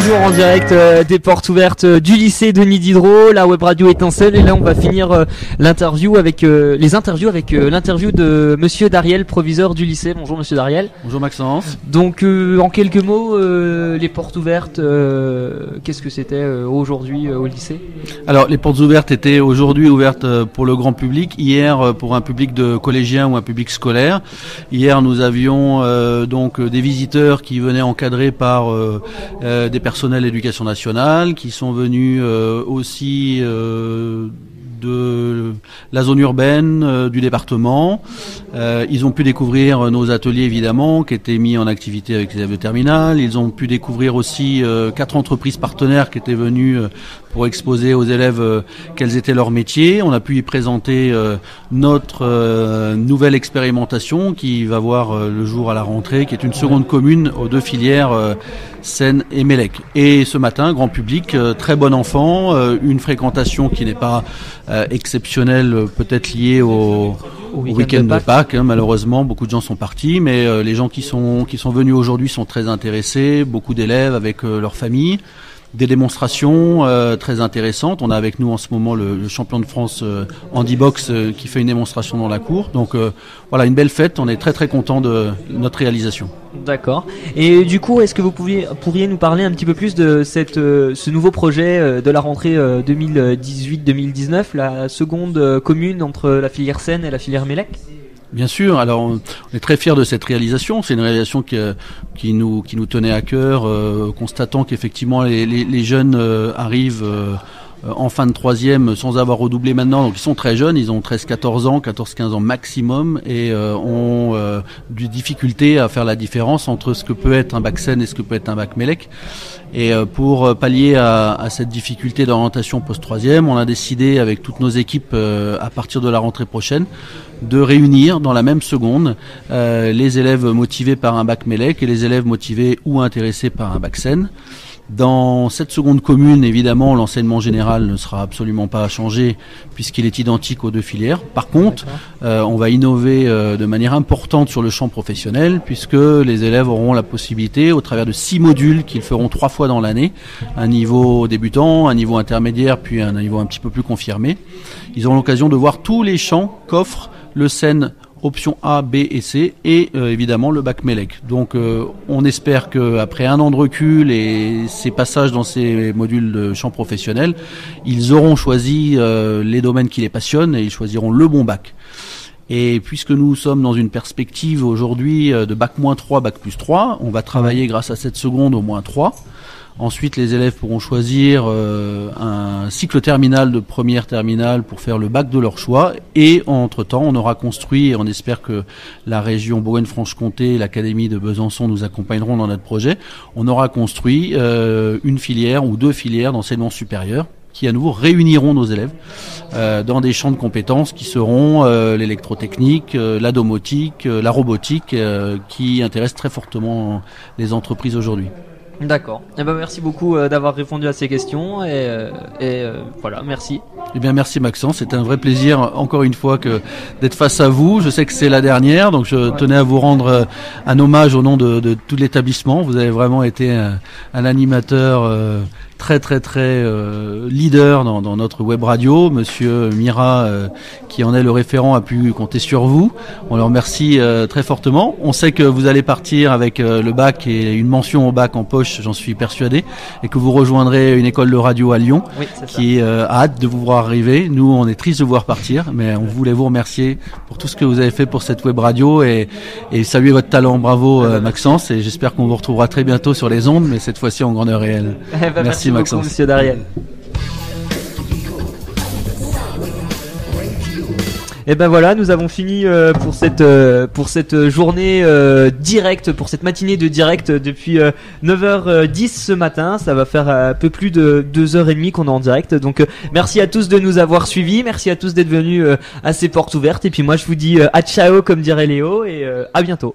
toujours en direct des portes ouvertes du lycée Denis Diderot, la web radio Étincelle, et là on va finir l'interview avec l'interview de Monsieur Dariel, proviseur du lycée. Bonjour Monsieur Dariel. Bonjour Maxence. Donc en quelques mots, les portes ouvertes, qu'est-ce que c'était aujourd'hui au lycée? Alors les portes ouvertes étaient aujourd'hui ouvertes pour le grand public, hier pour un public de collégiens ou un public scolaire. Hier nous avions donc des visiteurs qui venaient encadrés par des personnels d'éducation nationale, qui sont venus aussi de la zone urbaine du département. Ils ont pu découvrir nos ateliers évidemment qui étaient mis en activité avec les élèves de terminale. Ils ont pu découvrir aussi 4 entreprises partenaires qui étaient venues pour exposer aux élèves quels étaient leurs métiers. On a pu y présenter notre nouvelle expérimentation qui va voir le jour à la rentrée, qui est une seconde commune aux 2 filières Seine et Mélec. Et ce matin, grand public, très bon enfant, une fréquentation qui n'est pas exceptionnelle, peut-être liée au week-end de Pâques. Malheureusement, beaucoup de gens sont partis, mais les gens qui sont venus aujourd'hui sont très intéressés, beaucoup d'élèves avec leur famille. Des démonstrations très intéressantes. On a avec nous en ce moment le champion de France handibox qui fait une démonstration dans la cour. Donc voilà, une belle fête. On est très très content de notre réalisation. D'accord. Et du coup, est-ce que vous pourriez nous parler un petit peu plus de ce nouveau projet de la rentrée 2018-2019, la seconde commune entre la filière Seine et la filière Mélec? Bien sûr, alors on est très fiers de cette réalisation. C'est une réalisation qui nous tenait à cœur, constatant qu'effectivement les jeunes arrivent en fin de troisième sans avoir redoublé maintenant. Donc ils sont très jeunes, ils ont 13-14 ans, 14-15 ans maximum, et ont des difficultés à faire la différence entre ce que peut être un bac Seine et ce que peut être un bac Mélec. Et pour pallier à cette difficulté d'orientation post-troisième, on a décidé avec toutes nos équipes à partir de la rentrée prochaine de réunir dans la même seconde les élèves motivés par un bac Mélec et les élèves motivés ou intéressés par un bac Seine. Dans cette seconde commune, évidemment, l'enseignement général ne sera absolument pas changé puisqu'il est identique aux 2 filières. Par contre, on va innover de manière importante sur le champ professionnel puisque les élèves auront la possibilité, au travers de 6 modules qu'ils feront 3 fois dans l'année, un niveau débutant, un niveau intermédiaire, puis un niveau un petit peu plus confirmé. Ils auront l'occasion de voir tous les champs qu'offre le Seine option A, B et C, et évidemment le bac Mélec. Donc on espère qu'après un an de recul et ces passages dans ces modules de champ professionnel, ils auront choisi les domaines qui les passionnent et ils choisiront le bon bac. Et puisque nous sommes dans une perspective aujourd'hui de bac-3, bac+3, on va travailler grâce à cette seconde au -3. Ensuite, les élèves pourront choisir un cycle terminal de première terminale pour faire le bac de leur choix. Et entre-temps, on aura construit, et on espère que la région Bourgogne-Franche-Comté et l'Académie de Besançon nous accompagneront dans notre projet, on aura construit une filière ou 2 filières d'enseignement supérieur qui à nouveau réuniront nos élèves dans des champs de compétences qui seront l'électrotechnique, la domotique, la robotique, qui intéressent très fortement les entreprises aujourd'hui. D'accord. Eh ben merci beaucoup d'avoir répondu à ces questions et voilà, merci. Eh bien merci Maxence, c'était un vrai plaisir encore une fois d'être face à vous. Je sais que c'est la dernière, donc je tenais à vous rendre un hommage au nom de tout l'établissement. Vous avez vraiment été un animateur très leader dans notre web radio. Monsieur Mira, qui en est le référent, a pu compter sur vous. On le remercie très fortement. On sait que vous allez partir avec le bac et une mention au bac en poche, j'en suis persuadé, et que vous rejoindrez une école de radio à Lyon, qui a hâte de vous voir arriver. Nous, on est tristes de vous voir partir, mais on voulait vous remercier pour tout ce que vous avez fait pour cette web radio et saluer votre talent. Bravo Maxence, et j'espère qu'on vous retrouvera très bientôt sur les ondes, mais cette fois-ci en grandeur réelle. Merci beaucoup, Monsieur Dariel. Et ben voilà, nous avons fini pour cette journée directe, pour cette matinée de direct depuis 9h10 ce matin. Ça va faire un peu plus de 2h30 qu'on est en direct. Donc merci à tous de nous avoir suivis, merci à tous d'être venus à ces portes ouvertes. Et puis moi je vous dis à ciao comme dirait Léo, et à bientôt.